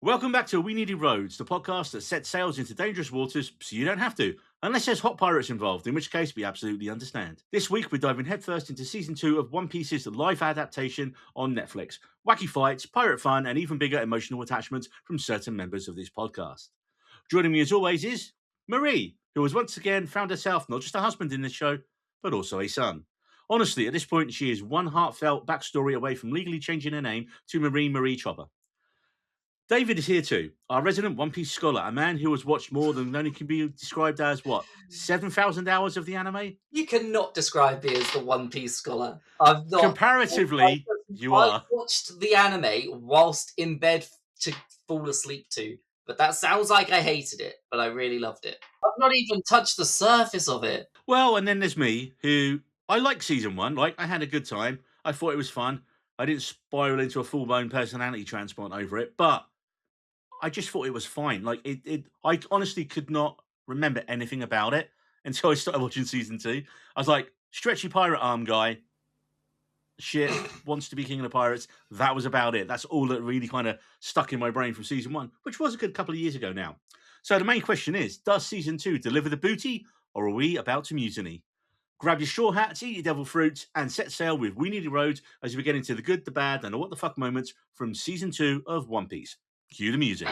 Welcome back to We Needed Roads, the podcast that sets sails into dangerous waters so you don't have to, unless there's hot pirates involved, in which case we absolutely understand. This week we're diving headfirst into season 2 of One Piece's live adaptation on Netflix. Wacky fights, pirate fun, and even bigger emotional attachments from certain members of this podcast. Joining me as always is Marie, who has once again found herself not just a husband in this show, but also a son. Honestly, at this point, she is one heartfelt backstory away from legally changing her name to Marie Chopper. David is here too, our resident One Piece scholar, a man who has watched more than only can be described as, 7,000 hours of the anime? You cannot describe me as the One Piece scholar. I've not. Comparatively, you I are. watched the anime whilst in bed to fall asleep to, but that sounds like I hated it, but I really loved it. I've not even touched the surface of it. Well, and then there's me, who, I like season 1, I had a good time. I thought it was fun. I didn't spiral into a full-blown personality transplant over it, but I just thought it was fine. I honestly could not remember anything about it until I started watching season 2. I was like, stretchy pirate arm guy, shit, wants to be king of the pirates. That was about it. That's all that really kind of stuck in my brain from season 1, which was a good couple of years ago now. So the main question is, does season 2 deliver the booty, or are we about to mutiny? Grab your straw hats, eat your devil fruits, and set sail with We Needed Roads as we get into the good, the bad, and the what the fuck moments from season 2 of One Piece. Cue the music.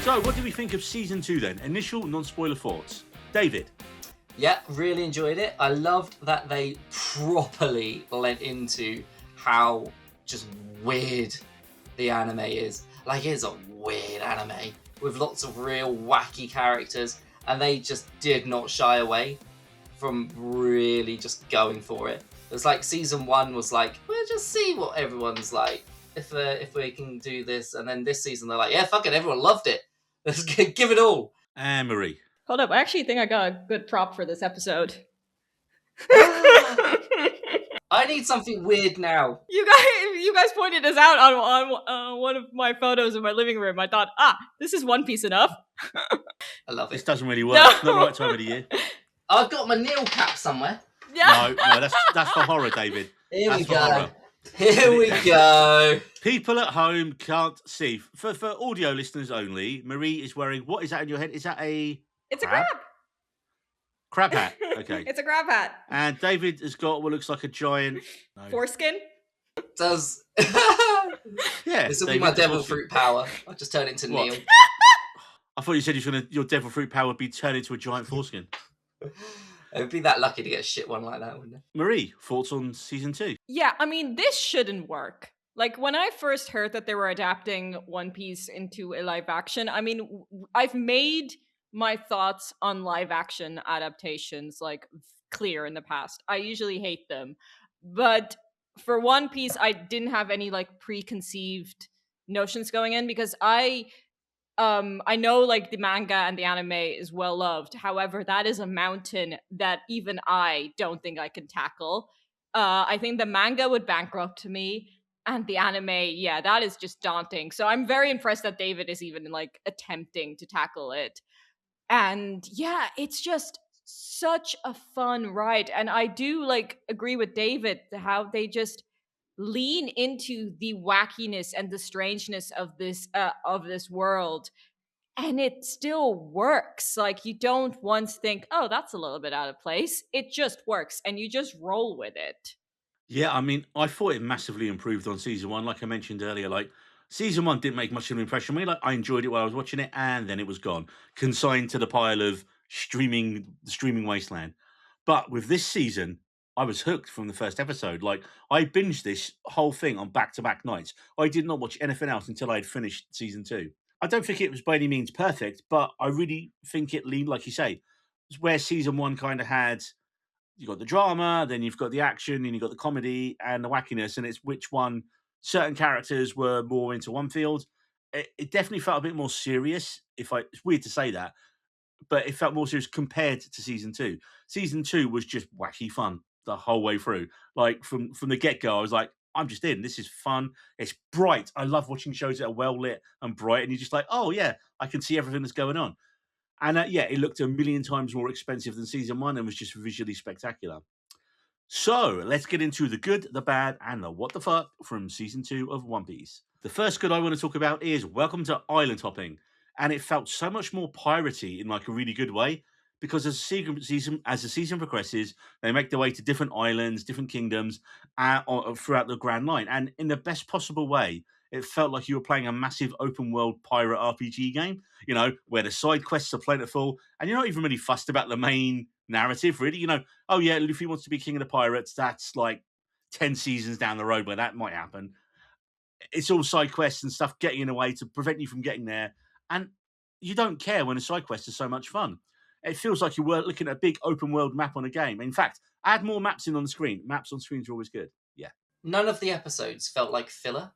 So, what do we think of season 2 then? Initial non-spoiler thoughts. David? Yeah, really enjoyed it. I loved that they properly lent into how just weird the anime is. Like, it's a weird anime with lots of real wacky characters, and they just did not shy away from really just going for it. It's like season 1 was like, we'll just see what everyone's like if we can do this, and then this season they're like, yeah, fuck it, everyone loved it. Let's give it all. And Marie. Hold up, I actually think I got a good prop for this episode. I need something weird now. You guys pointed this out on one of my photos in my living room. I thought, this is One Piece enough. I love This it. doesn't really work. No. It's not the right time of the year. I've got my nail cap somewhere. Yeah. No, that's for horror, David. Here That's we for go. horror. Here we go. People at home can't see. For audio listeners only, Marie is wearing, what is that in your head? Is that a It's crab? a crab. Crab hat. Okay. It's a crab hat. And David has got what looks like a giant... No. Foreskin. Does Yeah. this will be David my the devil foreskin. fruit power? I'll just turn into What? Neil. I thought you said your devil fruit power would be turned into a giant foreskin. I would be that lucky to get a shit one like that, wouldn't it? Marie, thoughts on season 2? Yeah, I mean, this shouldn't work. Like, when I first heard that they were adapting One Piece into a live action, I mean, I've made my thoughts on live action adaptations, clear in the past. I usually hate them. But for One Piece, I didn't have any, preconceived notions going in, because I know the manga and the anime is well loved. However, that is a mountain that even I don't think I can tackle. I think the manga would bankrupt me, and the anime, yeah, that is just daunting. So I'm very impressed that David is even attempting to tackle it. And yeah, it's just such a fun ride. And I do agree with David how they just lean into the wackiness and the strangeness of this world, and it still works. You don't once think, oh, that's a little bit out of place. It just works, and you just roll with it. Yeah, I mean, I thought it massively improved on season 1. Like I mentioned earlier, season 1 didn't make much of an impression on me. I enjoyed it while I was watching it, and then it was gone, consigned to the pile of streaming wasteland. But with this season, I was hooked from the first episode. I binged this whole thing on back-to-back nights. I did not watch anything else until I had finished season 2. I don't think it was by any means perfect, but I really think it leaned, like you say, where season 1 kind of had... You've got the drama, then you've got the action, and you've got the comedy and the wackiness, and it's which one certain characters were more into one field It definitely felt a bit more serious. It's weird to say that, but it felt more serious compared to season two. Season two was just wacky fun the whole way through. Like from the get go, I was like, I'm just in. This is fun. It's bright. I love watching shows that are well lit and bright, and you're just like, oh yeah, I can see everything that's going on. And yeah, it looked a million times more expensive than season one and was just visually spectacular. So let's get into the good, the bad, and the what the fuck from season two of One Piece. The first good I want to talk about is Welcome to Island Hopping, and it felt so much more piratey in like a really good way because as the season progresses, they make their way to different islands, different kingdoms throughout the Grand Line, and in the best possible way. It felt like you were playing a massive open world pirate RPG game, where the side quests are plentiful, and you're not even really fussed about the main narrative, really. Oh yeah, Luffy wants to be king of the pirates. That's like 10 seasons down the road where that might happen. It's all side quests and stuff getting in the way to prevent you from getting there. And you don't care when a side quest is so much fun. It feels like you were looking at a big open world map on a game. In fact, add more maps in on the screen. Maps on screens are always good. Yeah. None of the episodes felt like filler,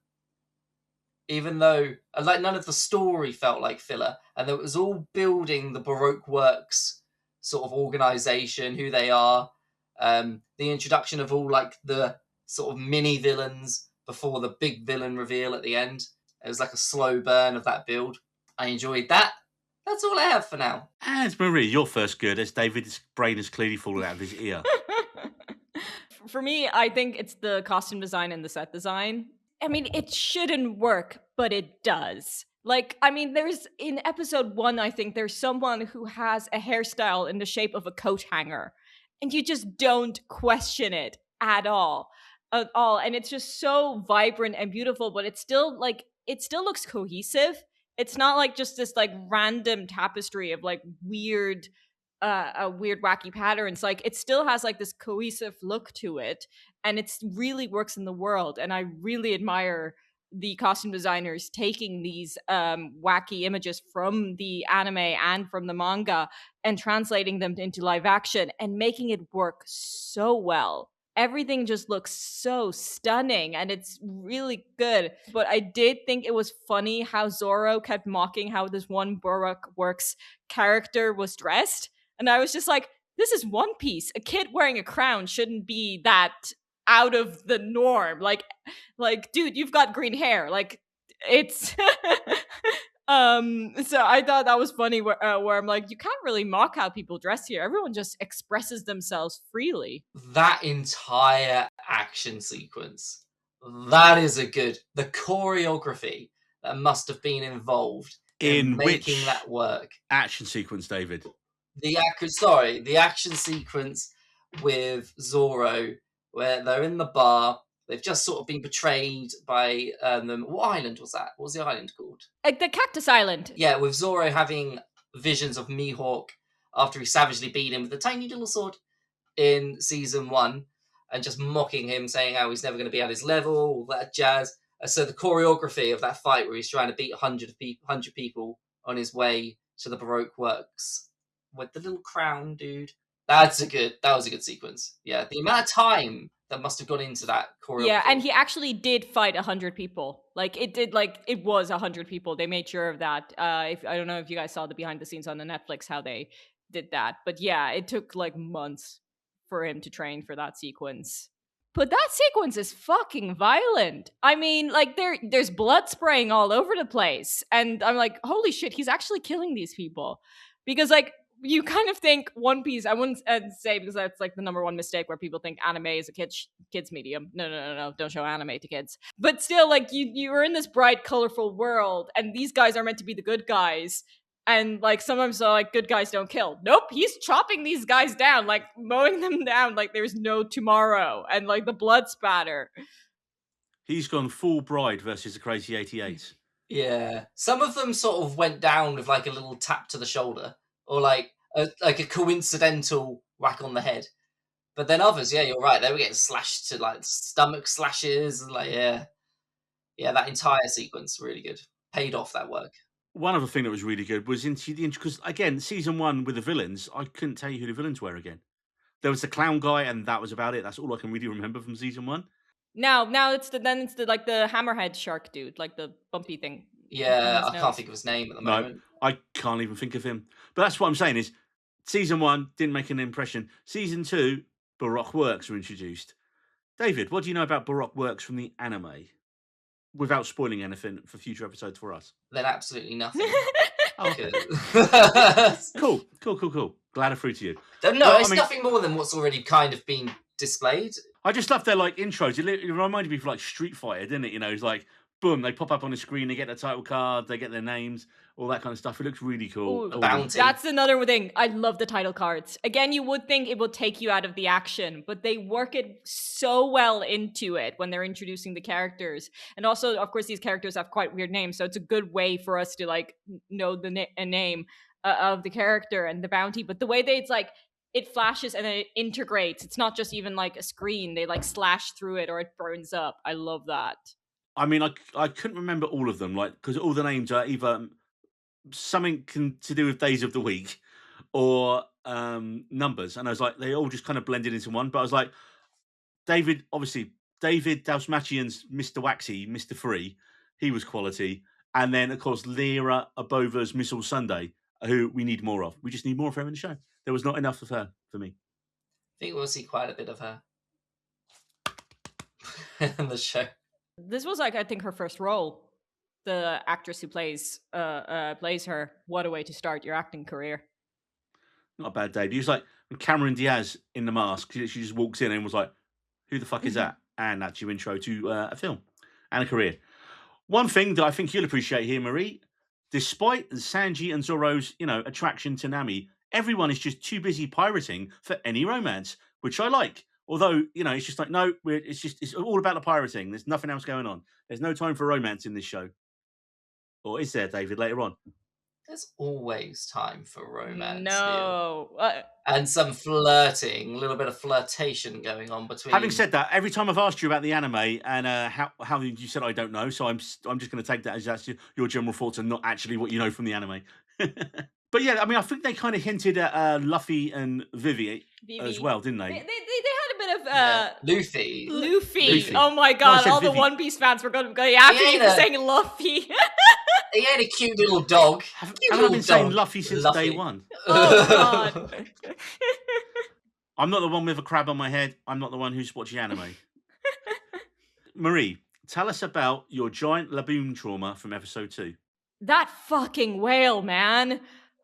even though like none of the story felt like filler, and it was all building the Baroque Works sort of organization, who they are, the introduction of all like the sort of mini villains before the big villain reveal at the end. It was like a slow burn of that build. I enjoyed that. That's all I have for now. And Marie, your first good, as David's brain has clearly fallen out of his ear. For me, I think it's the costume design and the set design. I mean, it shouldn't work, but it does. Like, I mean, there's in episode one, I think there's someone who has a hairstyle in the shape of a coat hanger, and you just don't question it at all. At all. And it's just so vibrant and beautiful, but it's still like, it still looks cohesive. It's not like just this like random tapestry of like weird wacky patterns. Like it still has like this cohesive look to it, and it really works in the world. And I really admire the costume designers taking these wacky images from the anime and from the manga and translating them into live action and making it work so well. Everything just looks so stunning and it's really good. But I did think it was funny how Zoro kept mocking how this one Baroque Works character was dressed. And I was just like, this is One Piece. A kid wearing a crown shouldn't be that out of the norm. Like, dude, you've got green hair. Like, it's so I thought that was funny where I'm like, you can't really mock how people dress here. Everyone just expresses themselves freely. That entire action sequence, that is the choreography that must have been involved in In making which that work. action sequence, David? The action sequence with Zoro, where they're in the bar. They've just sort of been betrayed by them. What island was that? What was the island called? Like the Cactus Island. Yeah, with Zoro having visions of Mihawk after he savagely beat him with a tiny little sword in season one, and just mocking him, saying how he's never going to be at his level, all that jazz. So the choreography of that fight, where he's trying to beat 100 people on his way to the Baroque Works with the little crown, dude. That was a good sequence. Yeah, the amount of time that must have gone into that choreography. Yeah, and he actually did fight 100 people. Like it was 100 people. They made sure of that. If I don't know if you guys saw the behind the scenes on the Netflix how they did that, but yeah, it took like months for him to train for that sequence. But that sequence is fucking violent. I mean, like there's blood spraying all over the place, and I'm like, holy shit, he's actually killing these people, because like you kind of think One Piece. I wouldn't say, because that's like the number one mistake where people think anime is a kids medium. No, don't show anime to kids. But still, like you are in this bright, colorful world, and these guys are meant to be the good guys. And like sometimes like good guys don't kill. Nope, he's chopping these guys down, like mowing them down like there's no tomorrow, and like the blood spatter. He's gone full Bride versus the Crazy 88. Yeah, some of them sort of went down with like a little tap to the shoulder, or like a coincidental whack on the head. But then others, yeah, you're right, they were getting slashed to like stomach slashes, and like yeah, that entire sequence really good, paid off that work. One other thing that was really good was into the because again, season one with the villains, I couldn't tell you who the villains were again. There was the clown guy, and that was about it. That's all I can really remember from season one. Now it's the like the hammerhead shark dude, like the bumpy thing. Yeah, his I can't nose. think of his name at the No, moment. I can't even think of him. But that's what I'm saying is season 1 didn't make an impression. Season 2, Baroque works were introduced. David, what do you know about Baroque works from the anime? Without spoiling anything for future episodes for us. Then absolutely nothing. Oh, 'Cause- cool. Glad I threw to you. no, Well, I it's mean, nothing more than what's already kind of been displayed. I just love their like intros. It reminded me of like Street Fighter, didn't it? You know, it's like boom, they pop up on the screen, they get their title card, they get their names, all that kind of stuff. It looks really cool. Ooh, A bounty. that's another thing. I love the title cards. Again, you would think it will take you out of the action, but they work it so well into it when they're introducing the characters. And also, of course, these characters have quite weird names, so it's a good way for us to like know the a name of the character and the bounty. But the way it's like it flashes and then it integrates. It's not just even like a screen. They like slash through it or it burns up. I love that. I mean, I couldn't remember all of them, like because all the names are either something to do with days of the week or numbers, and I was like, they all just kind of blended into one. But I was like, David Dalsmatian's Mr. Waxy, Mr. Free, he was quality. And then, of course, Lyra Abova's Missile Sunday, who we need more of. We just need more of her in the show. There was not enough of her for me. I think we'll see quite a bit of her in the show. This was like I think her first role. The actress who plays her. What a way to start your acting career. Not a bad debut. It was like when Cameron Diaz in The Mask. She just walks in and was like, who the fuck is that? And that's your intro to a film and a career. One thing that I think you'll appreciate here, Marie, despite Sanji and Zoro's, attraction to Nami, everyone is just too busy pirating for any romance, which I like. Although, it's just like, no, it's all about the pirating. There's nothing else going on. There's no time for romance in this show. Or is there, David, later on? There's always time for romance. No. And some flirting, a little bit of flirtation going on between. Having said that, every time I've asked you about the anime and how you said I don't know, so I'm just going to take that as that's your general thoughts and not actually what you know from the anime. But yeah, I mean, I think they kind of hinted at Luffy and Vivi as well, didn't they? They had a bit of Luffy. Luffy. Oh my god! No, All Vivi. the One Piece fans were going to go after me for saying Luffy. He had a cute little dog. Haven't I been saying Luffy since day one? Oh god! I'm not the one with a crab on my head. I'm not the one who's watching anime. Marie, tell us about your giant laboon trauma from episode 2. That fucking whale, man.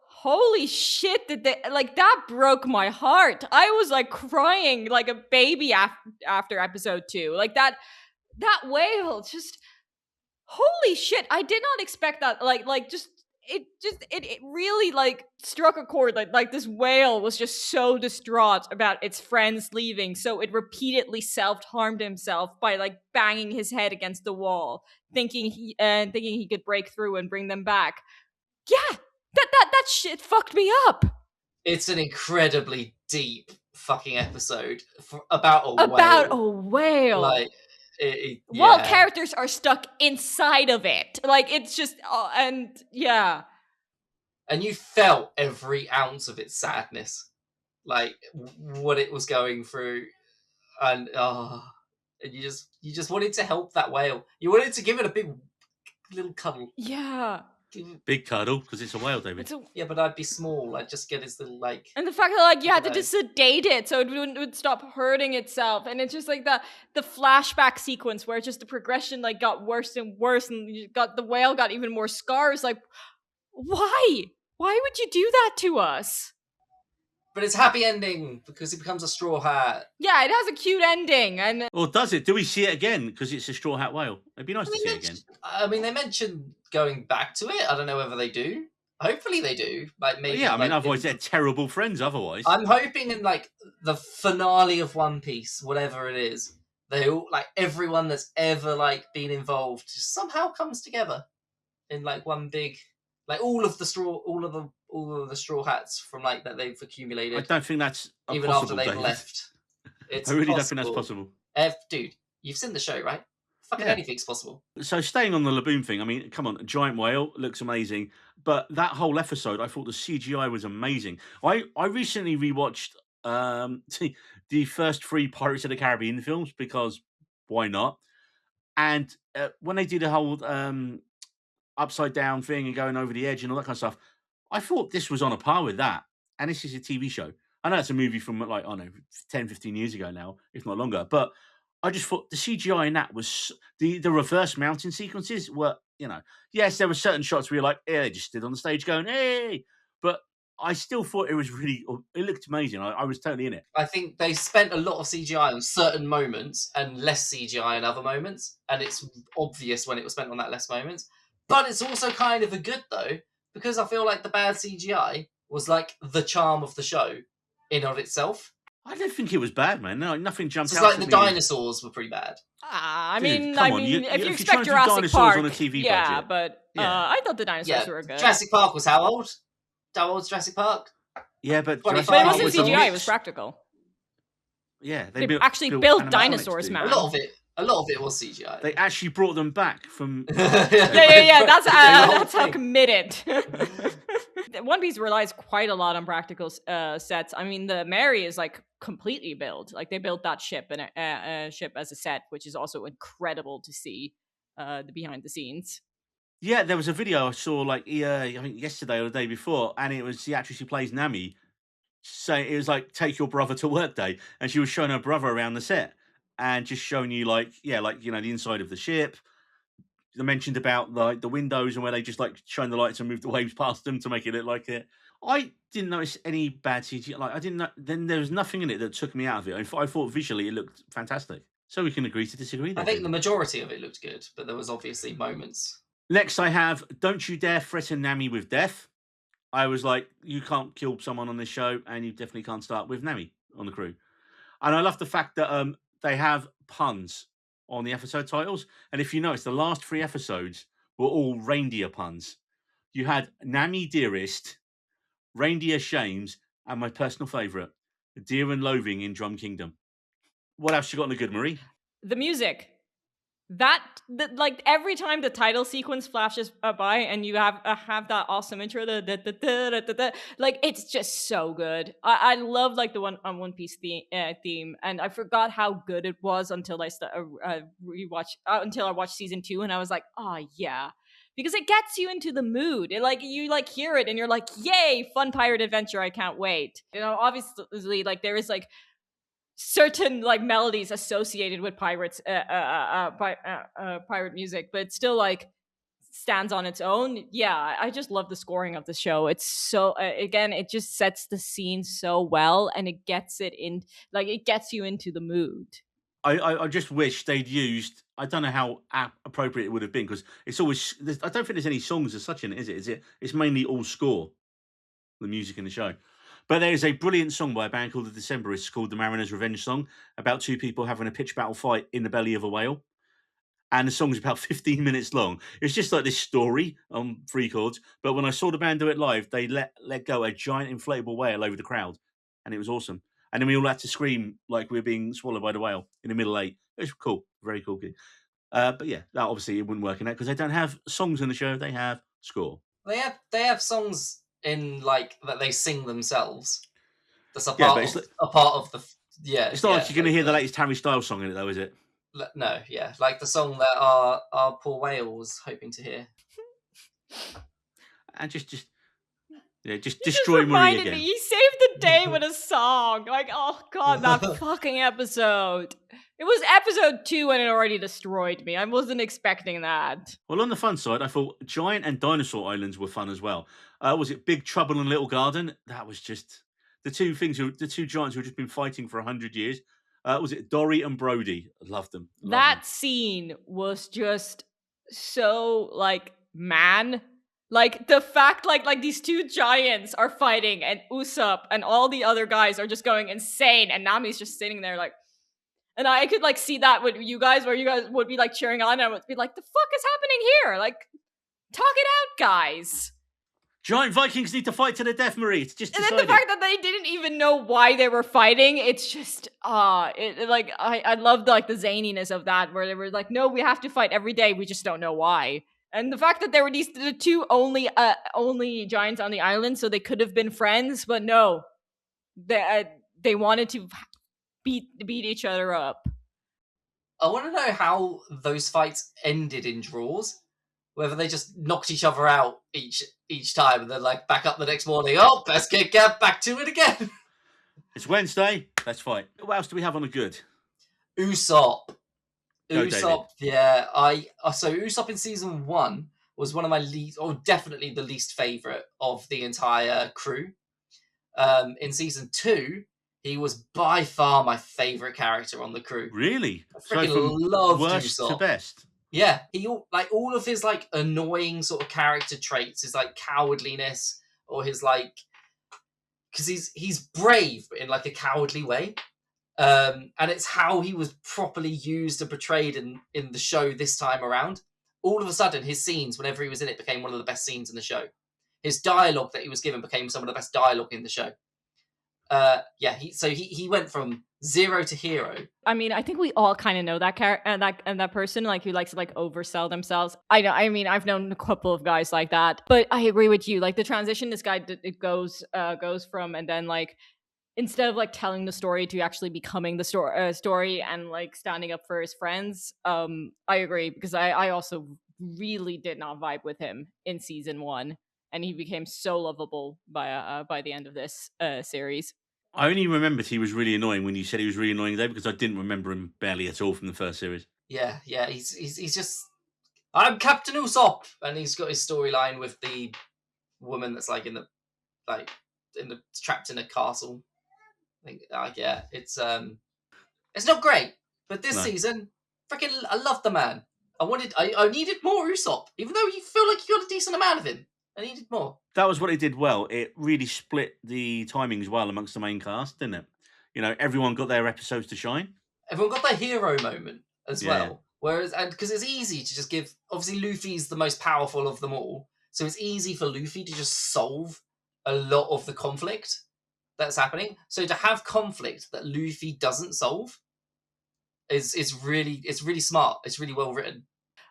Holy shit, that broke my heart. I was like crying like a baby after episode 2. Like that whale just holy shit. I did not expect that. It really like struck a chord. Like this whale was just so distraught about its friends leaving, so it repeatedly self-harmed himself by like banging his head against the wall, thinking he could break through and bring them back. Yeah, that shit fucked me up. It's an incredibly deep fucking episode about a whale. Like, while characters are stuck inside of it. Like, it's just, and yeah. And you felt every ounce of its sadness. Like, what it was going through. And, and you just wanted to help that whale. You wanted to give it a big little cuddle. Yeah. Big cuddle, because it's a whale, David. Yeah, but I'd be small. I'd just get his little, like... And the fact that, like, you had to just sedate it so it would stop hurting itself. And it's just, like, the flashback sequence where just the progression, like, got worse and worse. And the whale got even more scars. Like, why? Why would you do that to us? But it's a happy ending because he becomes a straw hat. Yeah, it has a cute ending. And or does it? Do we see it again? Because it's a straw hat whale. It'd be nice to see it again. I mean, they mentioned going back to it. I don't know whether they do. Hopefully they do. Like maybe. Yeah, I mean, otherwise they're terrible friends. Otherwise, I'm hoping in like the finale of One Piece, whatever it is, they all like everyone that's ever like been involved just somehow comes together in like one big. Like all of the straw hats from like that they've accumulated. I don't think that's even possible, after they've Dave. left. It's I really possible. don't think that's possible. Dude, you've seen the show, right? Fucking anything's possible. So staying on the laboon thing, I mean, come on, a giant whale looks amazing, but that whole episode, I thought the CGI was amazing. I recently rewatched the first 3 Pirates of the Caribbean films because why not? And when they did the whole upside down thing and going over the edge and all that kind of stuff. I thought this was on a par with that. And this is a TV show. I know it's a movie from like, I don't know, 10, 15 years ago now, if not longer. But I just thought the CGI in that was the reverse mountain sequences were, yes, there were certain shots where you're like, yeah, they just stood on the stage going, hey. But I still thought it was really, it looked amazing. I was totally in it. I think they spent a lot of CGI on certain moments and less CGI in other moments. And it's obvious when it was spent on that less moments. But it's also kind of a good, though, because I feel like the bad CGI was like the charm of the show in of itself. I don't think it was bad, man. No, nothing jumped So out. it's like the dinosaurs were pretty bad. I Dude, mean, come on, if you you're expect trying to do Jurassic dinosaurs Park, on a TV yeah, budget. but Yeah. I thought the dinosaurs were good. Jurassic Park was how old? How old's Jurassic Park? Yeah, but 25. But it Jurassic wasn't Park was CGI; it was practical. Yeah, They actually built dinosaurs, animatronics, man. A lot of it was CGI. They actually brought them back from. Yeah. That's how thing. committed. One Piece relies quite a lot on practical sets. I mean, the Mary is like completely built. Like they built that ship and a ship as a set, which is also incredible to see the behind the scenes. Yeah, there was a video I saw like I think yesterday or the day before, and it was the actress who plays Nami. Say it was like take your brother to work day, and she was showing her brother around the set and just showing you the inside of the ship. They mentioned about like the windows and where they just like shine the lights and move the waves past them to make it look like it. I didn't notice any bad CGI. Like I didn't know. Then there was nothing in it that took me out of it. I thought visually it looked fantastic. So we can agree to disagree. I think the majority of it looked good, but there was obviously moments. Next, I have Don't You Dare Threaten Nami with Death. I was like, you can't kill someone on this show, and you definitely can't start with Nami on the crew. And I love the fact that they have puns on the episode titles. And if you notice, the last 3 episodes were all reindeer puns. You had Nami Dearest, Reindeer Shames, and my personal favourite, Dear and Loathing in Drum Kingdom. What else you got in the good, Marie? The music. Like every time the title sequence flashes by and you have that awesome intro, like it's just so good. I love like the one on One Piece theme, and I forgot how good it was until I until I watched season 2, and I was like, oh yeah, because it gets you into the mood. It like you like hear it and you're like, yay, fun pirate adventure! I can't wait. Obviously, like there is like certain like melodies associated with pirate music, but it still like stands on its own. Yeah, I just love the scoring of the show. It's so again, it just sets the scene so well, and it gets it you into the mood. I just wish they'd used. I don't know how appropriate it would have been because it's always. I don't think there's any songs as such in it, is it? Is it? It's mainly all score, the music in the show. But there is a brilliant song by a band called The Decemberists called The Mariner's Revenge Song about 2 people having a pitch battle fight in the belly of a whale. And the song's about 15 minutes long. It's just like this story on 3 chords. But when I saw the band do it live, they let go a giant inflatable whale over the crowd. And it was awesome. And then we all had to scream like we were being swallowed by the whale in the middle 8. It was cool. Very cool gig. But yeah, that obviously it wouldn't work in that because they don't have songs in the show. They have score. They have songs in like that they sing themselves. That's a part of the It's not like you're going to hear the latest Harry Styles song in it, though, is it? No, yeah, like the song that our poor whale was hoping to hear. And just destroy Marie again. He saved the day with a song. Like, oh god, that fucking episode. It was episode 2 and it already destroyed me. I wasn't expecting that. Well, on the fun side, I thought Giant and Dinosaur Islands were fun as well. Was it Big Trouble in Little Garden? That was just the 2 giants who had just been fighting for 100 years. Was it Dory and Brody? I loved them. That scene was just so like like the fact like these 2 giants are fighting and Usopp and all the other guys are just going insane and Nami's just sitting there like, and I could like see that with you guys where you guys would be like cheering on and I would be like, the fuck is happening here? Like, talk it out, guys. Giant Vikings need to fight to the death, Marie. It's just decided. And then the fact that they didn't even know why they were fighting, it's just I loved like the zaniness of that, where they were like, no, we have to fight every day, we just don't know why. And the fact that there were the 2 only giants on the island, so they could have been friends, but no, they wanted to beat each other up. I want to know how those fights ended in draws. whether they just knocked each other out each time and then like back up the next morning. Oh, best get back to it again. It's Wednesday. Let's fight. What else do we have on the good? Usopp. Go, Usopp, David. yeah. So Usopp in season 1 was one of my least, or definitely the least favorite of the entire crew. In season 2, he was by far my favorite character on the crew. Really? I freaking loved worst Usopp. to best. Yeah, he like all of his like annoying sort of character traits, his like cowardliness, or his like, because he's brave but in like a cowardly way. And it's how he was properly used and portrayed in the show this time around. All of a sudden, his scenes, whenever he was in it, became one of the best scenes in the show. His dialogue that he was given became some of the best dialogue in the show. He went from 0 to hero. I mean, I think we all kind of know that that person, like, who likes to like oversell themselves. I know. I mean, I've known a couple of guys like that, but I agree with you. Like the transition this guy goes from, and then like, instead of like telling the story to actually becoming the story and like standing up for his friends. I agree, because I also really did not vibe with him in season 1, and he became so lovable by the end of this series. I only remembered he was really annoying when you said he was really annoying there, because I didn't remember him barely at all from the first series. Yeah, he's just, I'm Captain Usopp, and he's got his storyline with the woman that's like trapped in a castle. I think, yeah, it's not great, but this season, freaking, I love the man. I needed more Usopp, even though you feel like you got a decent amount of him. I needed more. That was what it did well. It really split the timings well amongst the main cast, didn't it? You know, everyone got their episodes to shine. Everyone got their hero moment as well. Whereas, and because it's easy to just give, obviously Luffy's the most powerful of them all, so it's easy for Luffy to just solve a lot of the conflict that's happening. So to have conflict that Luffy doesn't solve is really smart. It's really well written.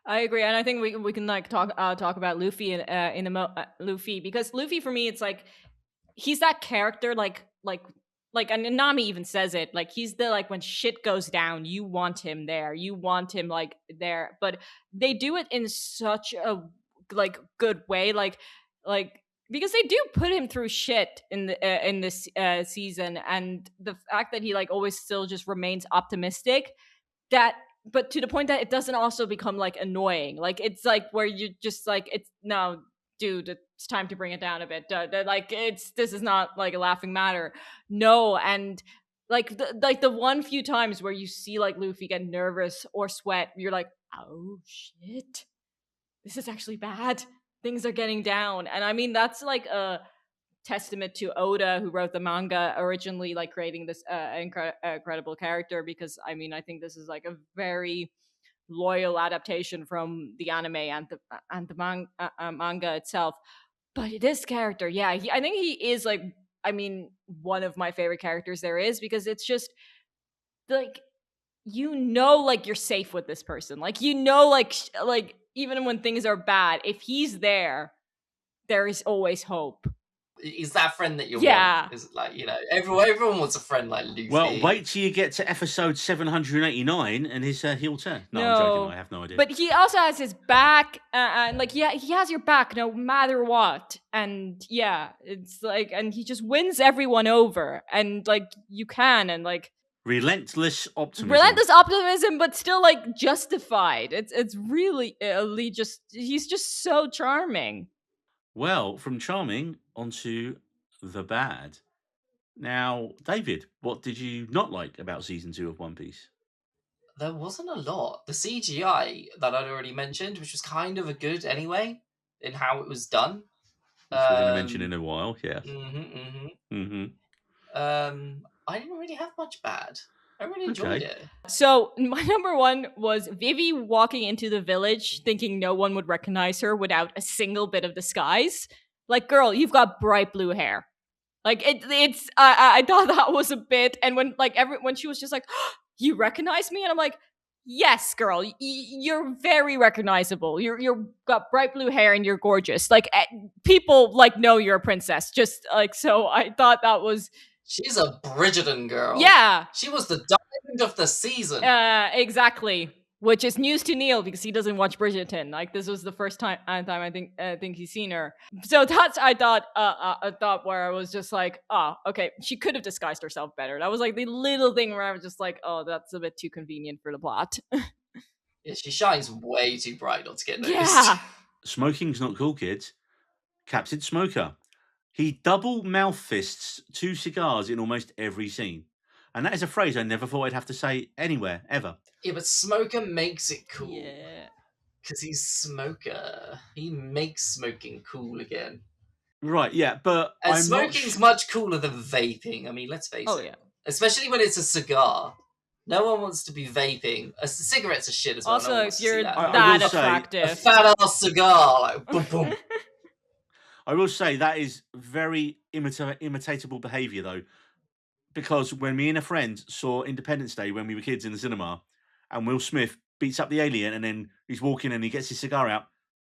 I agree, and I think we can like talk about Luffy in Luffy, because Luffy for me, it's like he's that character like and Nami even says it, like he's the, like, when shit goes down, you want him there, you want him like there, but they do it in such a like good way, like because they do put him through shit in this season, and the fact that he like always still just remains optimistic, that, but to the point that it doesn't also become like annoying. Like it's like where you just like, it's, no, dude, it's time to bring it down a bit. Like this is not like a laughing matter. No, and like the one few times where you see like Luffy get nervous or sweat, you're like, oh shit, this is actually bad. Things are getting down. And I mean, that's like a testament to Oda, who wrote the manga originally, like creating this incredible character, because I mean, I think this is like a very loyal adaptation from the anime and the manga itself. But this character, yeah, I think he is like, I mean, one of my favorite characters there is, because it's just like, you know, like you're safe with this person, like, you know, like even when things are bad, if he's there is always hope. Is that friend that you want? Is it like, you know, everyone wants a friend like Luffy. Well, wait till you get to episode 789 and his heel turn. No, I'm joking. I have no idea. But he also has his back, and like, yeah, he has your back no matter what. And yeah, it's like, and he just wins everyone over, and like you can, and like relentless optimism, but still like justified. It's really just, he's just so charming. Well, from charming onto the bad. Now, David, what did you not like about season 2 of One Piece? There wasn't a lot. The CGI that I'd already mentioned, which was kind of a good anyway, in how it was done. Which we're going to mention in a while, yeah. I didn't really have much bad. I really enjoyed it. So my number one was Vivi walking into the village thinking no one would recognize her without a single bit of disguise. Like, girl, you've got bright blue hair. Like it's I thought that was a bit. And when like when she was just like, oh, you recognize me, and I'm like, yes, girl, you're very recognizable. You're got bright blue hair and you're gorgeous. Like people like know you're a princess. Just like, so I thought that was. She's a Bridgerton girl. Yeah. She was the diamond of the season. Exactly. which is news to Neil because he doesn't watch Bridgerton. Like this was the first time I think he's seen her. So that's I thought where I was just like, oh, okay, she could have disguised herself better. That was like the little thing where I was just like, oh, that's a bit too convenient for the plot. Yeah, she shines way too bright not to get noticed. Yeah. Smoking's not cool, kids. Captain Smoker. He double mouth fists 2 cigars in almost every scene. And that is a phrase I never thought I'd have to say anywhere, ever. Yeah, but Smoker makes it cool. Yeah. Because he's Smoker. He makes smoking cool again. Right, yeah, but And smoking's much cooler than vaping. I mean, let's face it. Yeah. Especially when it's a cigar. No one wants to be vaping. Cigarettes are shit as well. Also, no if you're that attractive. A fat ass cigar, like boom boom. I will say that is very imitatable behaviour, though, because when me and a friend saw Independence Day when we were kids in the cinema, and Will Smith beats up the alien, and then he's walking and he gets his cigar out.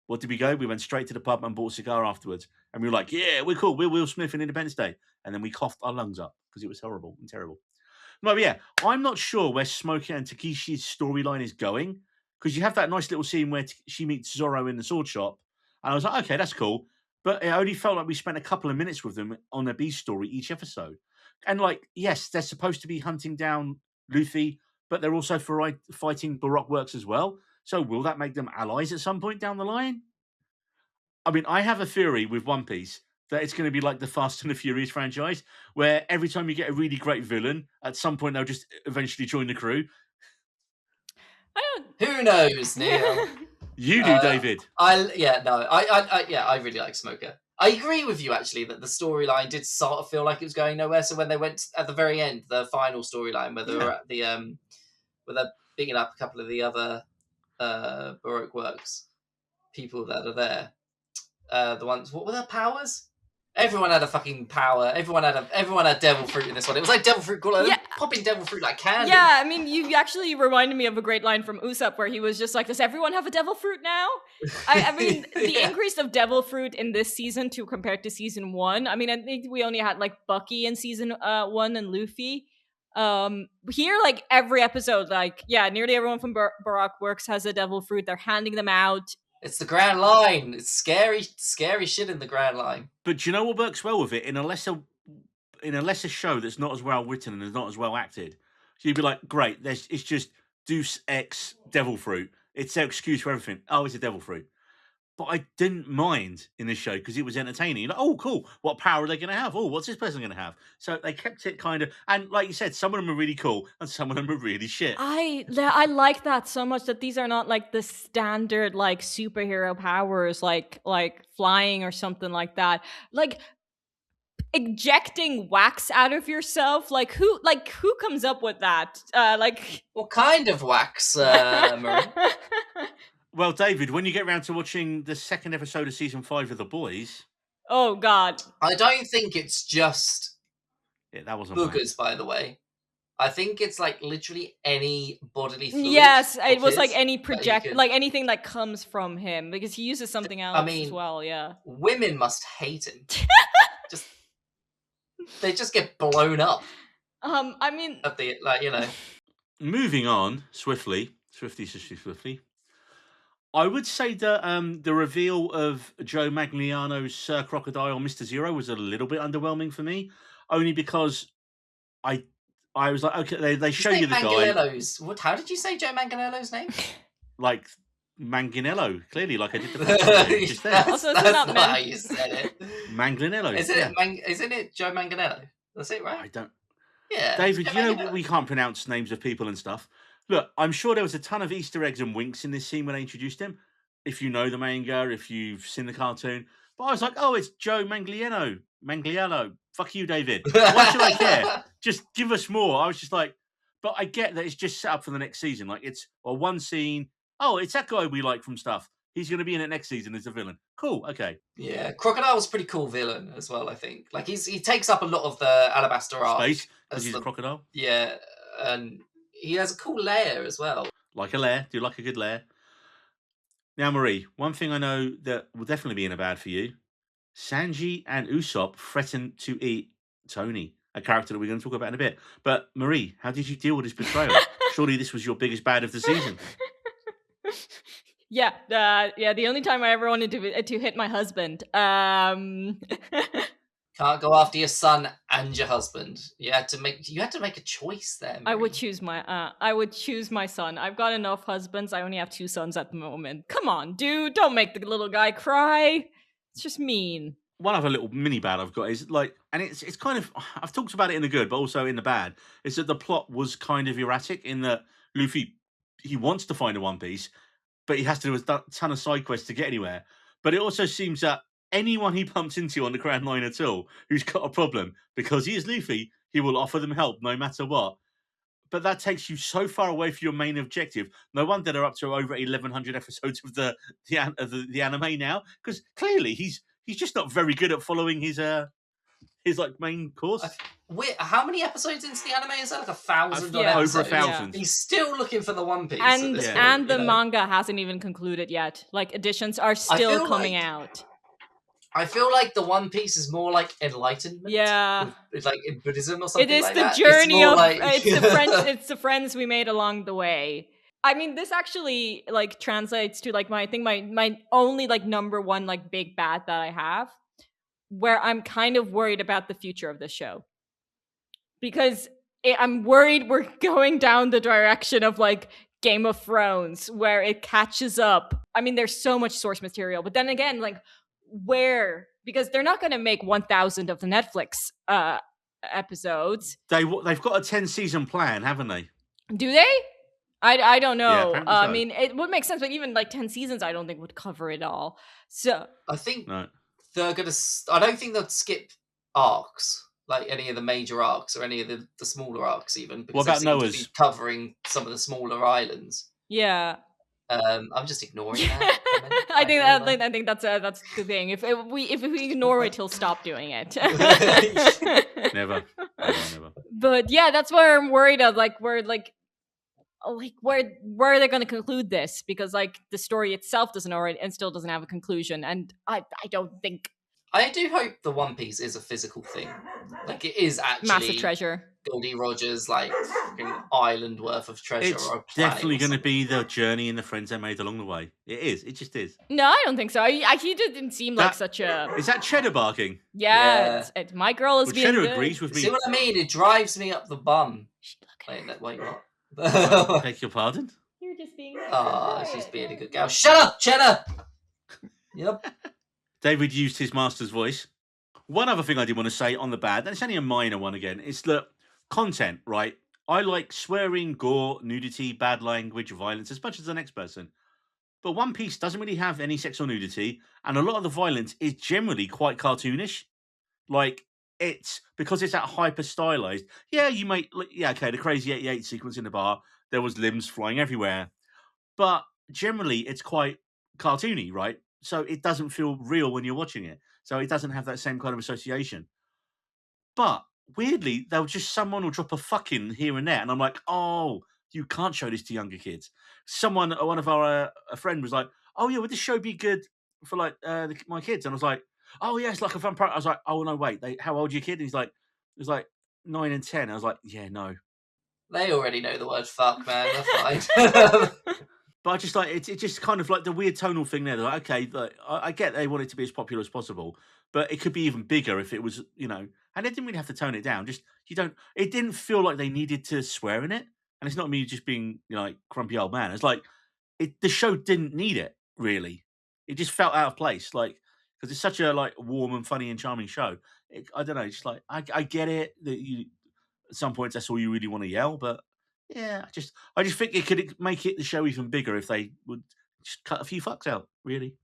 What did we go? We went straight to the pub and bought a cigar afterwards, and we were like, "Yeah, we're cool. We're Will Smith in Independence Day," and then we coughed our lungs up because it was horrible and terrible. No, but yeah, I'm not sure where Smokey and Takeshi's storyline is going, because you have that nice little scene where she meets Zorro in the sword shop, and I was like, okay, that's cool. But it only felt like we spent a couple of minutes with them on a B story each episode. And like, yes, they're supposed to be hunting down Luffy, but they're also fighting Baroque Works as well. So will that make them allies at some point down the line? I mean, I have a theory with One Piece that it's going to be like the Fast and the Furious franchise, where every time you get a really great villain, at some point they'll just eventually join the crew. Who knows, Neil? You do, David. I really like Smoker. I agree with you actually that the storyline did sort of feel like it was going nowhere. So when they went at the very end, the final storyline where they were at the where they're picking up a couple of the other Baroque Works people that are there, the ones, what were their powers? Everyone had a fucking power. Everyone had devil fruit in this one. It was like devil fruit, popping devil fruit like candy. Yeah, I mean, you actually reminded me of a great line from Usopp where he was just like, "Does everyone have a devil fruit now?" I mean, the increase of devil fruit in this season compared to season 1. I mean, I think we only had like Bucky in season 1 and Luffy. Here, like every episode, like nearly everyone from Baroque Works has a devil fruit. They're handing them out. It's the Grand Line. It's scary shit in the Grand Line. But do you know what works well with it? In a lesser show that's not as well written and is not as well acted, so you'd be like, great, it's just Deus Ex Devil Fruit. It's their excuse for everything. Oh, it's a devil fruit. But I didn't mind in this show because it was entertaining. Like, oh, cool. What power are they going to have? Oh, what's this person going to have? So they kept it kind of... And like you said, some of them are really cool and some of them are really shit. I like that so much, that these are not like the standard like superhero powers like flying or something like that. Like ejecting wax out of yourself. Like who comes up with that? Like what kind of wax, Marie? Well, David, when you get around to watching the second episode of season 5 of The Boys... Oh, God. I don't think it's just that wasn't boogers, by the way. I think it's like literally any bodily fluid. Yes, it was like any like anything that comes from him, because he uses something else as well, yeah. Women must hate him. They just get blown up. I mean... At the, like, you know. Moving on, swiftly. I would say that the reveal of Joe Magliano's Sir Crocodile, Mr. Zero, was a little bit underwhelming for me, only because I was like, okay, they show you the guy. How did you say Joe Manganiello's name? Like Manganiello, clearly, like I did the first time. Just there. Also, that's not how you said it. Manganiello. Isn't it Joe Manganiello? That's it, right? I don't. Yeah. David, you know we can't pronounce names of people and stuff. Look, I'm sure there was a ton of Easter eggs and winks in this scene when they introduced him. If you know the manga, if you've seen the cartoon. But I was like, oh, it's Joe Manganiello. Fuck you, David. Why should I care? Just give us more. I was just like, but I get that it's just set up for the next season. Like, it's one scene. Oh, it's that guy we like from stuff. He's going to be in it next season as a villain. Cool, okay. Yeah, Crocodile was a pretty cool villain as well, I think. Like, he takes up a lot of the Alabaster arc. Space, because he's a crocodile. Yeah, and he has a cool lair as well. Like a lair. Do you like a good lair? Now, Marie, one thing I know that will definitely be in a bad for you. Sanji and Usopp threaten to eat Tony, a character that we're going to talk about in a bit. But, Marie, how did you deal with his betrayal? Surely this was your biggest bad of the season. Yeah, the only time I ever wanted to hit my husband. Can't go after your son and your husband. You had to make a choice there. I would Marie. choose my son. I've got enough husbands. I only have 2 sons at the moment. Come on, dude, don't make the little guy cry. It's just mean. One other little mini bad I've got is like, and it's kind of, I've talked about it in the good, but also in the bad, is that the plot was kind of erratic in that Luffy, he wants to find a One Piece, but he has to do a ton of side quests to get anywhere. But it also seems that anyone he bumps into on the Grand Line at all who's got a problem, because he is Luffy, he will offer them help no matter what. But that takes you so far away from your main objective. No wonder they're up to over 1,100 episodes of the anime now, because clearly he's just not very good at following his like main course. Wait, how many episodes into the anime is that? Like 1,000 Yeah. Over episodes? 1,000. He's still looking for the One Piece. And at this point, and the you know? manga hasn't even concluded yet. Like editions are still feel coming like- out. I feel like the One Piece is more like enlightenment. Yeah. It's like in Buddhism or something. It is like the that. journey it's more of like... it's the friends we made along the way. I mean, this actually like translates to like my only like number one like big bad that I have, where I'm kind of worried about the future of this show. Because I'm worried we're going down the direction of like Game of Thrones, where it catches up. I mean, there's so much source material, but then again, like where? Because they're not going to make 1,000 of the Netflix episodes. They've got a 10-season plan, haven't they? Do they? I don't know. apparently I so. mean, it would make sense, but even like 10 seasons, I don't think would cover it all. So I think No. they're gonna. I don't think they'll skip arcs, like any of the major arcs or any of the smaller arcs, even. Because What about they seem to Noah's? be covering some of the smaller islands. yeah. I'm just ignoring that. I think anyway. I think that's the thing. If we ignore it, he'll stop doing it. Never. But yeah, that's where I'm worried of like where are they going to conclude this? Because like the story itself doesn't already and still doesn't have a conclusion, and I don't think I do hope the One Piece is a physical thing. Like it is actually massive treasure. Goldie Rogers like fucking island worth of treasure. It's or a planet definitely or going to something. be the journey and the friends they made along the way. It is. It just is. No, I don't think so. He didn't seem like That- such a Is that Cheddar barking? yeah. It's my girl is Well, being Cheddar good. agrees with me. See what I mean? It drives me up the bum. Wait, what? Beg your pardon? You're just being. Oh, she's being a good girl. Shut up, Cheddar! Yep. David used his master's voice. One other thing I did want to say on the bad, and it's only a minor one again, is that content, right? I like swearing, gore, nudity, bad language, violence as much as the next person. But One Piece doesn't really have any sex or nudity, and a lot of the violence is generally quite cartoonish. Like, it's because it's that hyper stylized. Yeah, you might, okay, the crazy 88 sequence in the bar, there was limbs flying everywhere. But generally, it's quite cartoony, right? So it doesn't feel real when you're watching it. So it doesn't have that same kind of association. But weirdly, someone will drop a fucking here and there, and I'm like, oh, you can't show this to younger kids. One of our a friend was like, oh yeah, would this show be good for like my kids? And I was like, oh yeah, it's like a fun program. I was like, oh no, wait, how old are your kid? And it was like 9 and 10. I was like, yeah, no. They already know the word fuck, man. They're fine. But I just like it's just kind of like the weird tonal thing there. They're like, okay, like, I get they want it to be as popular as possible, but it could be even bigger if it was, and they didn't really have to tone it down. Just it didn't feel like they needed to swear in it, and it's not me just being like grumpy old man. It's like the show didn't need it really. It just felt out of place, like because it's such a like warm and funny and charming show. I don't know, just like I get it that you at some points that's all you really want to yell, but. Yeah, I just think it could make the show even bigger if they would just cut a few fucks out, really.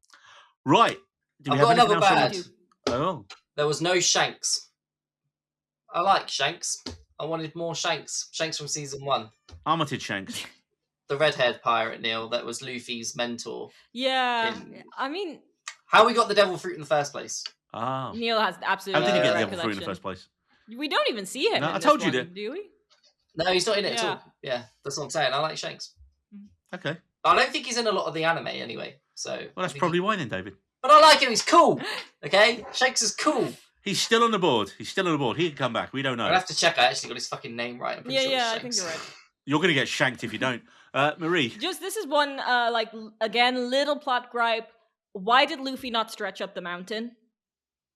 Right. Do we I've have got anything another else? bad. Oh. There was no Shanks. I like Shanks. I wanted more Shanks. Shanks from season 1. Armitage Shanks. The red-haired pirate, Neil, that was Luffy's mentor. Yeah, In- I mean, How we got the devil fruit in the first place. Ah. Neil has How absolutely did he no get the devil fruit in the recollection. first place? We don't even see him. No, in I this told you one, that. do we? No, he's not in it at Yeah. all. Yeah, that's what I'm saying. I like Shanks. Okay. I don't think he's in a lot of the anime anyway. So Well, I that's think probably why then, David. But I like him. He's cool. Okay, Shanks is cool. He's still on the board. He can come back. We don't know. I'll have to check. I actually got his fucking name right. I'm pretty sure it's I think Shanks. you're right. You're going to get shanked if you don't. Marie. Just this is one again, little plot gripe. Why did Luffy not stretch up the mountain?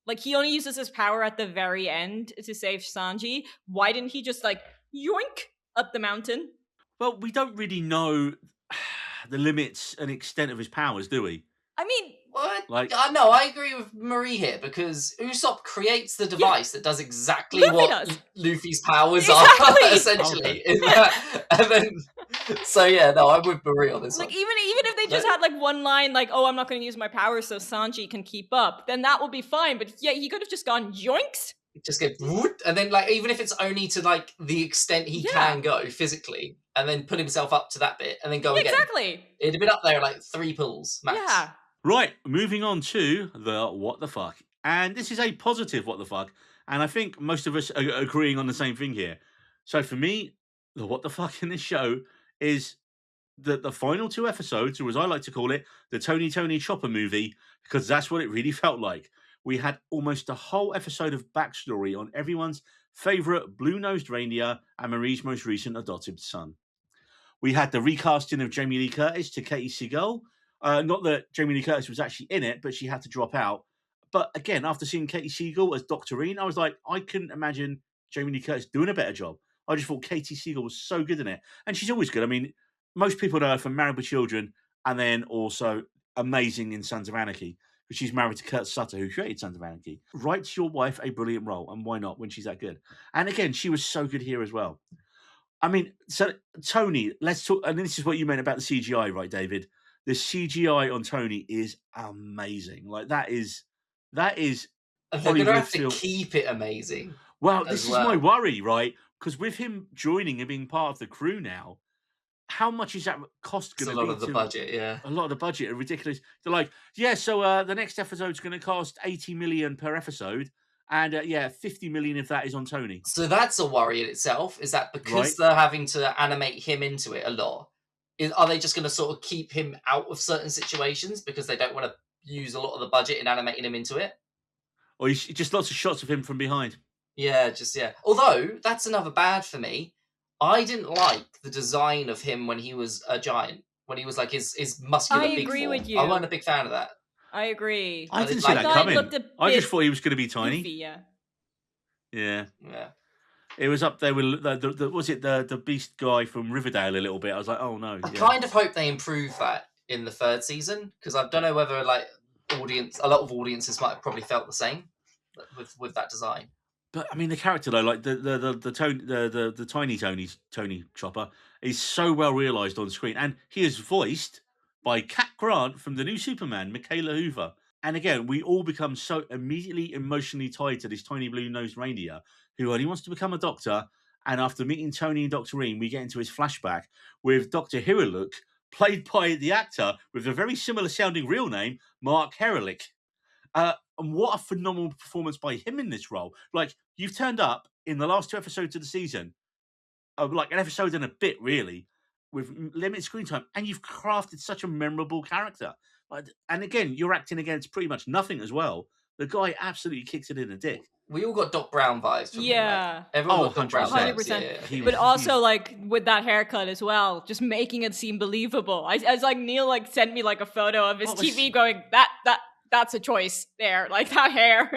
Like, he only uses his power at the very end to save Sanji. Why didn't he just like yoink up the mountain? Well, we don't really know the limits and extent of his powers, do we? I mean, What? Like- No, I agree with Marie here because Usopp creates the device that does exactly Luffy what does. Luffy's powers Exactly. are, essentially. And then, so yeah, no, I'm with Marie on this like one. even if they just had like one line like, "Oh, I'm not going to use my powers so Sanji can keep up," then that would be fine. But yeah, he could have just gone yoinks. Just go, whoop, and then like even if it's only to like the extent he can go physically, and then put himself up to that bit, and then go again. Exactly. It'd have been up there like 3 pulls max. Yeah. Right, moving on to the what the fuck. And this is a positive what the fuck. And I think most of us are agreeing on the same thing here. So for me, the what the fuck in this show is the final 2 episodes, or as I like to call it, the Tony Chopper movie, because that's what it really felt like. We had almost a whole episode of backstory on everyone's favourite blue-nosed reindeer and Marie's most recent adopted son. We had the recasting of Jamie Lee Curtis to Katie Seagal. Not that Jamie Lee Curtis was actually in it, but she had to drop out. But again, after seeing Katie Seagal as Doctorine, I was like, I couldn't imagine Jamie Lee Curtis doing a better job. I just thought Katie Seagal was so good in it. And she's always good. I mean, most people know her from Married with Children and then also amazing in Sons of Anarchy, because she's married to Kurt Sutter, who created Sons of Anarchy. Write your wife a brilliant role, and why not when she's that good? And again, she was so good here as well. I mean, so Tony, let's talk, and this is what you meant about the CGI, right, David? The CGI on Tony is amazing. Like that is And they're going to have to keep it amazing. Well, this is my worry, right? Because with him joining and being part of the crew now, how much is that cost going to be? A lot of the budget, yeah. A lot of the budget are ridiculous. They're like, yeah, so the next episode's going to cost 80 million per episode. And 50 million if that is on Tony. So that's a worry in itself, is that because they're having to animate him into it a lot, are they just going to sort of keep him out of certain situations because they don't want to use a lot of the budget in animating him into it? Or just lots of shots of him from behind. Yeah. Although, that's another bad for me. I didn't like the design of him when he was a giant, when he was like his muscular big form. I agree with you. I wasn't a big fan of that. I agree. I didn't see that coming. I just thought he was going to be tiny. Goofy, yeah. It was up there with the Beast guy from Riverdale a little bit. I was like, oh no. I kind of hope they improve that in the 3rd season, because I don't know whether like a lot of audiences might have probably felt the same with that design. But I mean, the character though, like the tiny Tony Chopper, is so well realised on screen, and he is voiced by Cat Grant from the new Superman, Michaela Hoover. And again, we all become so immediately emotionally tied to this tiny blue-nosed reindeer who only wants to become a doctor. And after meeting Tony and Doctorine, we get into his flashback with Dr. Hiruluk, played by the actor with a very similar sounding real name, Mark Herelick. And what a phenomenal performance by him in this role. Like, you've turned up in the last 2 episodes of the season, like an episode and a bit, really, with limited screen time, and you've crafted such a memorable character. And again, you're acting against pretty much nothing as well. The guy absolutely kicks it in the dick. We all got Doc Brown vibes from him, right? Everyone got Doc Brown 100%. Yeah. But also, like, with that haircut as well, just making it seem believable. As like Neil like sent me like a photo of his TV going, that's a choice there, like that hair.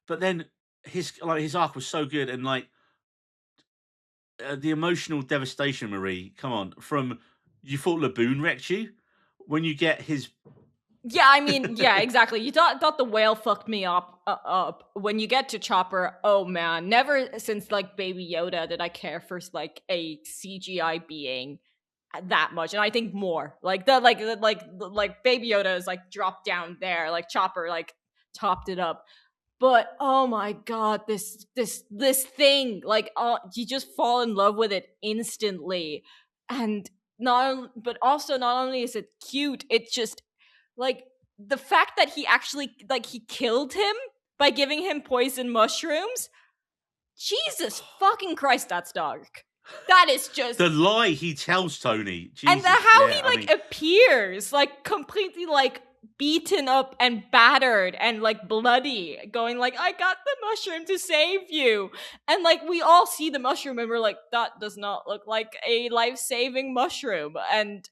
But then his arc was so good, and like the emotional devastation, Marie, come on, from you thought Laboon wrecked you when you get his. Yeah, I mean, yeah, exactly. You thought the whale fucked me up. When you get to Chopper, oh man, never since like Baby Yoda did I care for like a CGI being that much, and I think more like Baby Yoda is like dropped down there, like Chopper like topped it up. But oh my god, this thing, like, you just fall in love with it instantly, and not only is it cute, it's just like the fact that he actually like he killed him by giving him poison mushrooms. Jesus fucking Christ, that's dark. That is just the lie he tells Tony, Jesus, and how he appears like completely like beaten up and battered and like bloody, going like, I got the mushroom to save you. And like we all see the mushroom and we're like, that does not look like a life-saving mushroom. And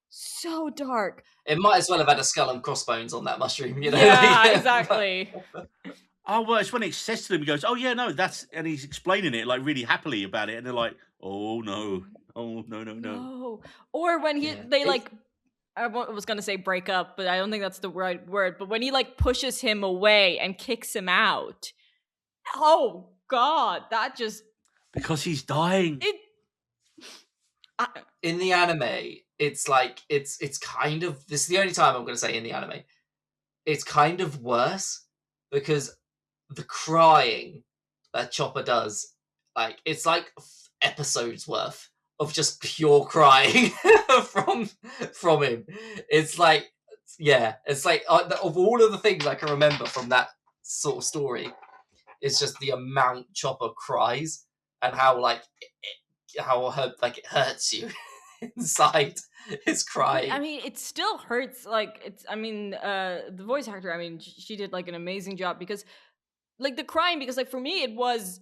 so dark. It might as well have had a skull and crossbones on that mushroom, you know? Yeah, exactly. Oh, well, it's when it says to them, he goes, oh, yeah, no, that's, and he's explaining it like really happily about it. And they're like, oh, no. Oh, no, no, no. No. Or when they like, I was going to say break up, but I don't think that's the right word. But when he like pushes him away and kicks him out. Oh, God. That just. Because he's dying. In the anime, it's like, it's kind of, this is the only time I'm going to say in the anime, it's kind of worse because the crying that Chopper does, like, it's like episodes worth of just pure crying from him. It's like, yeah, it's like of all of the things I can remember from that sort of story, it's just the amount Chopper cries and how like it hurts you inside. His crying. I mean, it still hurts. Like it's. I mean, the voice actor. I mean, she did like an amazing job because, like, the crying. Because like for me, it was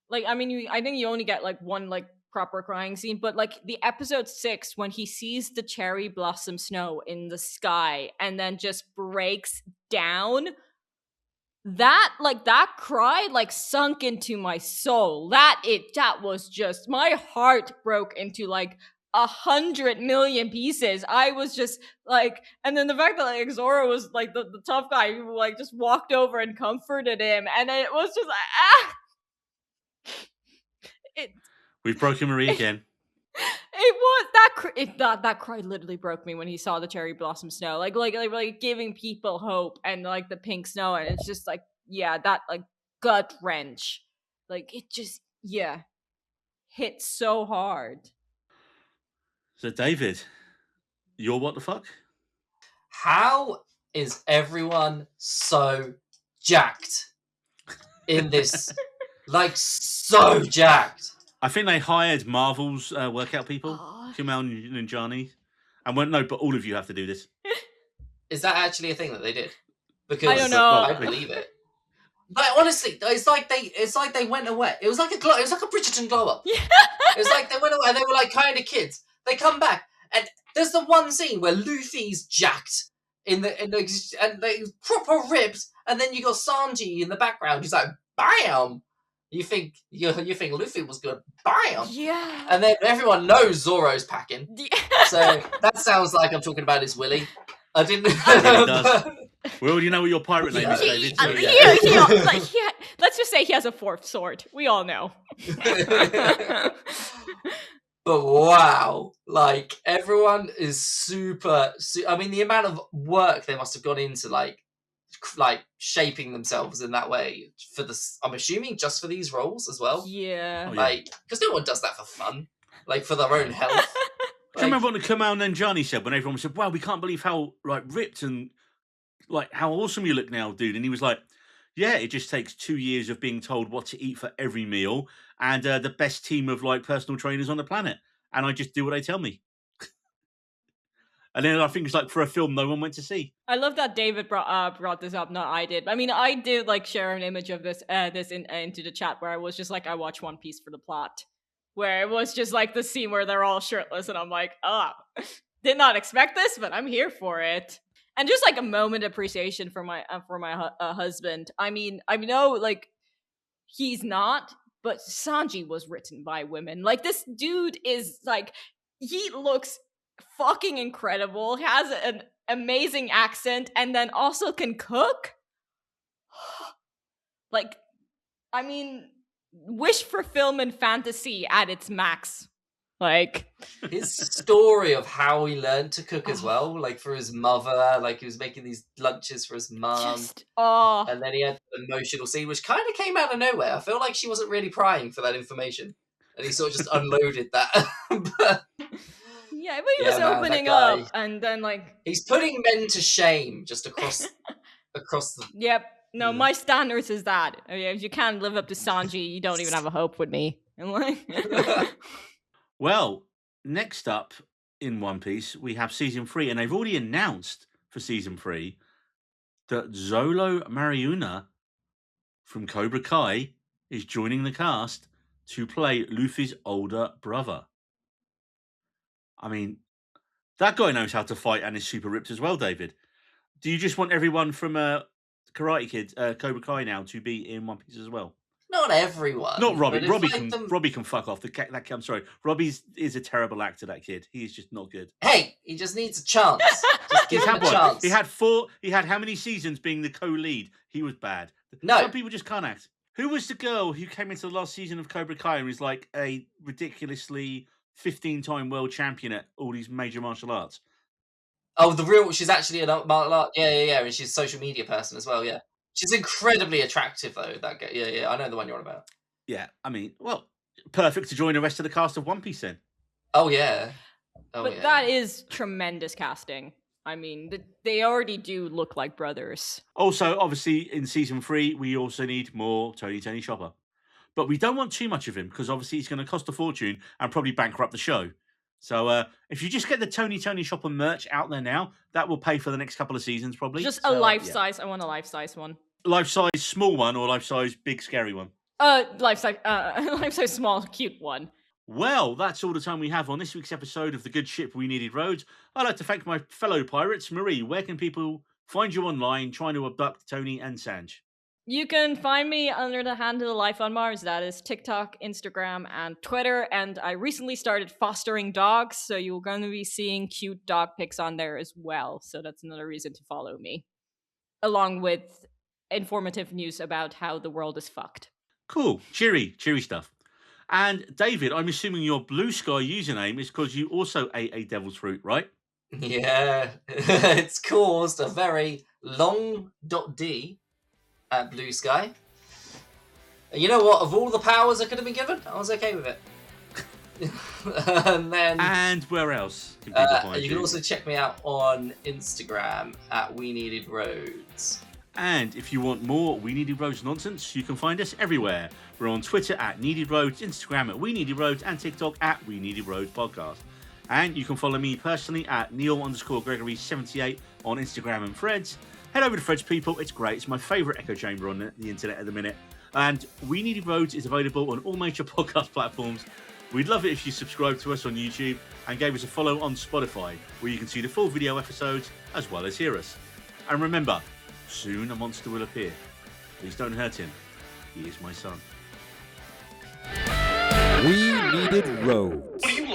like. I mean, I think you only get like one like proper crying scene, but like the episode 6 when he sees the cherry blossom snow in the sky and then just breaks down. That cry like sunk into my soul. That was just, my heart broke into like 100 million pieces. I was just like, and then the fact that like Zoro was like the tough guy who like just walked over and comforted him, and it was just like We've broken Marie again. It was that cry literally broke me when he saw the cherry blossom snow, like giving people hope, and like the pink snow, and it's just like, yeah, that like gut wrench, like it just hit so hard. So David, you're what the fuck? How is everyone so jacked in this? Like so jacked. I think they hired Marvel's workout people, Kumail Nanjiani, and went, no, but all of you have to do this. Is that actually a thing that they did? Because I don't know. I believe it. But honestly, it's like they went away. It was like a Bridgerton glow up. Yeah. It was like they went away and they were like kind of kids. They come back and there's the one scene where Luffy's jacked and they proper ripped, and then you got Sanji in the background. He's like, bam. You think Luffy was good? Bam! Yeah. And then everyone knows Zoro's packing. Yeah. So that sounds like I'm talking about his Willy. I didn't. It does. We already know what your pirate name is, David. So Let's just say he has a 4th sword. We all know. But wow, like everyone is super. I mean, the amount of work they must have gone into like shaping themselves in that way for this. I'm assuming just for these roles as well. Yeah. Like, because no one does that for fun, like for their own health. Do you remember what Kumail Nanjiani said when everyone said, "Wow, we can't believe how like ripped and like how awesome you look now, dude"? And he was like, "Yeah, it just takes 2 years of being told what to eat for every meal, and the best team of like personal trainers on the planet, and I just do what they tell me." And then I think it's like for a film no one went to see. I love that David brought this up, not I did. I mean, I did like share an image of this into the chat where I was just like, I watch One Piece for the plot, where it was just like the scene where they're all shirtless, and I'm like, did not expect this, but I'm here for it. And just like a moment of appreciation for my husband. I mean, I know like he's not, but Sanji was written by women. Like this dude is like, he looks fucking incredible, has an amazing accent, and then also can cook. Like, I mean, wish for film and fantasy at its max. Like his story of how he learned to cook as well, like for his mother, like he was making these lunches for his mum, and then he had an emotional scene which kind of came out of nowhere. I feel like she wasn't really prying for that information, and he sort of just unloaded that. Yeah, but he was opening up, and then like he's putting men to shame just across the. Yep. No, my standards is that if you can't live up to Sanji, you don't even have a hope with me. And like, well, next up in One Piece we have season 3, and they've already announced for season 3 that Zolo Mariuna from Cobra Kai is joining the cast to play Luffy's older brother. I mean, that guy knows how to fight and is super ripped as well, David. Do you just want everyone from Karate Kid, Cobra Kai now to be in One Piece as well? Not everyone. Not Robbie. but if, Robbie like, can them- Robbie can fuck off. I'm sorry. Robbie is a terrible actor. That kid. He is just not good. Hey, he just needs a chance. Just give He's him had a one. chance. He had 4. He had how many seasons being the co-lead? He was bad. No. Some people just can't act. Who was the girl who came into the last season of Cobra Kai and was like a ridiculously 15-time world champion at all these major martial arts? Oh, she's actually an martial art. Yeah. And she's a social media person as well, yeah. She's incredibly attractive, though. That girl. Yeah. I know the one you're on about. Yeah, I mean, well, perfect to join the rest of the cast of One Piece then. Oh, yeah. But that is tremendous casting. I mean, they already do look like brothers. Also, obviously, in season 3, we also need more Tony Chopper. But we don't want too much of him because obviously he's going to cost a fortune and probably bankrupt the show. So if you just get the Tony Chopper merch out there now, that will pay for the next couple of seasons probably. Just a life-size. I want a life-size one. Life-size small one or life-size big scary one? Life-size small cute one. Well, that's all the time we have on this week's episode of The Good Ship We Needed Roads. I'd like to thank my fellow pirates. Marie, where can people find you online trying to abduct Tony and Sanj? You can find me under the handle Life on Mars. That is TikTok, Instagram, and Twitter. And I recently started fostering dogs, so you're going to be seeing cute dog pics on there as well. So that's another reason to follow me, along with informative news about how the world is fucked. Cool. Cheery stuff. And David, I'm assuming your Blue Sky username is because you also ate a devil's fruit, right? Yeah. It's caused a very long .d at Blue Sky. And you know what? Of all the powers I could have been given, I was okay with it. And where else can people find you? You can also check me out on Instagram at We Needed Roads. And if you want more We Needed Roads nonsense, you can find us everywhere. We're on Twitter at Needed Roads, Instagram at We Needed Roads, and TikTok at We Needed Roads Podcast. And you can follow me personally at Neil_Gregory78 on Instagram and Threads. Head over to Threads, people. It's great. It's my favourite echo chamber on the internet at the minute. And We Needed Roads is available on all major podcast platforms. We'd love it if you subscribe to us on YouTube and gave us a follow on Spotify, where you can see the full video episodes as well as hear us. And remember, soon a monster will appear. Please don't hurt him. He is my son. We Needed Roads. What do you